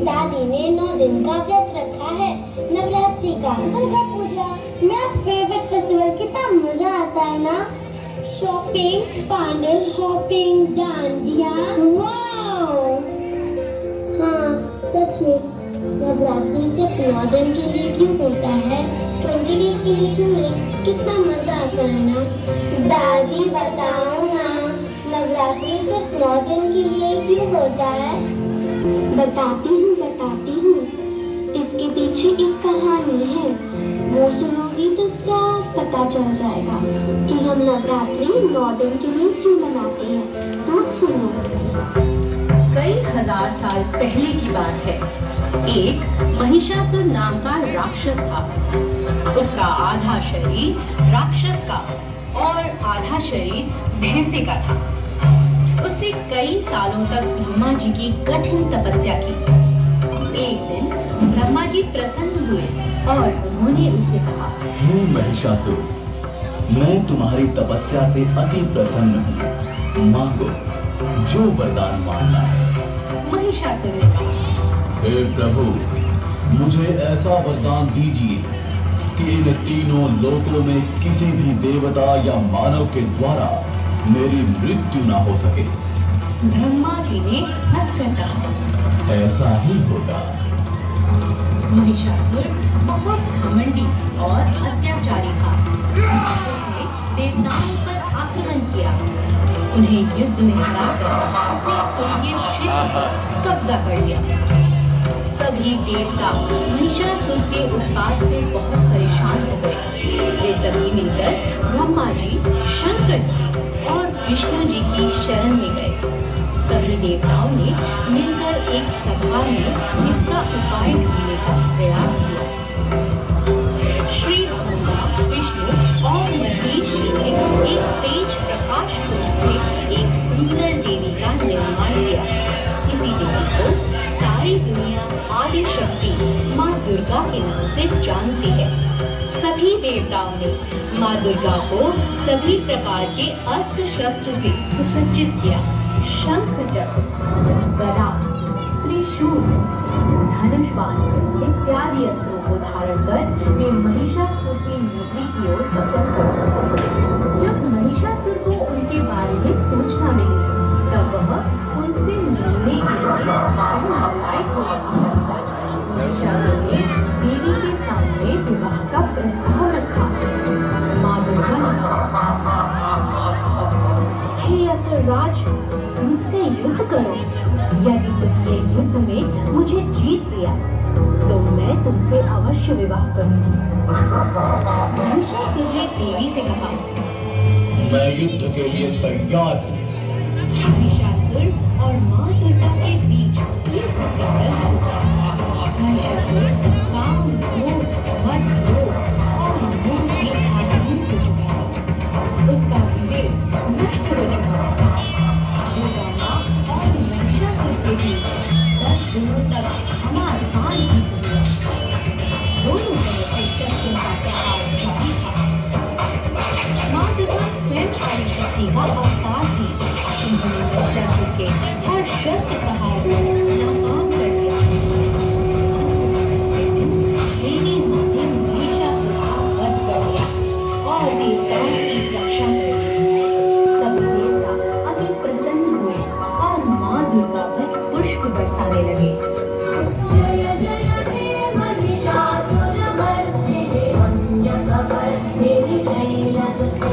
दादी ने 9 दिन का व्रत रखा है नवरात्रि का। दुर्गा पूजा मेरा फेवरेट फेस्टिवल, कितना मजा आता है ना। Shopping, pandal hopping, dandiya, wow. हाँ सच में, नवरात्रि सिर्फ 9 दिन के लिए क्यों होता है, 20 डेज के लिए क्यों नहीं? कितना मजा आता है ना। दादी बताओ ना, नवरात्रि सिर्फ 9 दिन के लिए क्यों होता है? बताती हूँ। इसके पीछे एक कहानी है, वो सुनोगी तो सब पता चल जाएगा कि हम नवरात्रि 9 दिन के लिए क्यों मनाते हैं। तो सुनो। कई हजार साल पहले की बात है। एक महिषासुर नाम का राक्षस था। उसका आधा शरीर राक्षस का और आधा शरीर भैंसे का था। उसने कई सालों तक ब्रह्मा जी की कठिन तपस्या की। एक दिन ब्रह्मा जी प्रसन्न हुए और उन्होंने उससे कहा, हे महिषासुर, मैं तुम्हारी तपस्या से अति प्रसन्न हूँ। मांगो जो वरदान मांगना है। महिषासुर ने कहा, हे प्रभु, मुझे ऐसा वरदान दीजिए कि इन तीनों लोकों में किसी भी देवता या मानव के द्वारा मेरी मृत्यु ना हो सके। ब्रह्मा जी ने हंसकर कहा, ऐसा ही होगा। महिषासुर बहुत घमंडी और अत्याचारी था। उसने देवताओं पर आक्रमण किया। उन्हें युद्ध में हराकर उसने उनके क्षेत्र पर कब्जा कर लिया। सभी देवता महिषासुर के उत्पात से बहुत परेशान हो गए। वे सभी मिलकर ब्रह्मा जी, शंकर जी और विष्णु जी की शरण में गए। सभी देवताओं ने मिलकर एक सभा में इसका उपाय ढूंढने का प्रयास किया। श्री ब्रह्मा, विष्णु और महेश ने एक तेज प्रकाश पुंज से एक सुंदर देवी का निर्माण किया। इसी देवी को सारी दुनिया आदि शक्ति माँ दुर्गा के नाम से जानती है। सभी देवताओं ने माँ दुर्गा को सभी प्रकार के अस्त्र शस्त्र से सुसज्जित किया। शंख चक्र, गदा, त्रिशूल, धनुष बाण इत्यादि अस्त्रों को धारण कर वे महिषासुर की मूर्ति की ओर चल पड़े। जब महिषासुर को उनके बारे में सूचना मिली, तब वह उनसे मिलने के लिए लायक हो गया। महिषासुर ने देवी के सामने विवाह का प्रस्ताव रखा। माँ दुर्गा ने कहा, हे असुरराज, मुझसे युद्ध करो। यदि तुमने युद्ध में मुझे जीत लिया तो मैं तुमसे अवश्य विवाह करूंगी। महिषासुर ने देवी से कहा, मैं युद्ध के लिए तैयार हूँ। महिषासुर और माँ दुर्गा के बीच युद्ध प्रारंभ हुआ। महिषासुर काम, क्रोध, मद, लोभ और मोह की आधीन हो चुका था। उसका विवेक नष्ट हो चुका था। दुर्गा माँ और महिषासुर के बीच 10 दिनों तक घमासान युद्ध हुआ। दोनों तरफ से शस्त्रों का प्रहार जारी था। माँ दुर्गा स्वयं आदि शक्ति का अवतार थी। उन्होंने महिषासुर के हर शस्त्र प्रहार को नाकाम कर दिया। देवी माँ ने महिषासुर का वध कर दिया और देवताओं की रक्षा कर दी। सभी देवता अति प्रसन्न हुए और माँ दुर्गा पर पुष्प बरसाने लगे। जय जय हे महिषासुरमर्दिनी वन्द्यकपर्दिनी शैलसुते।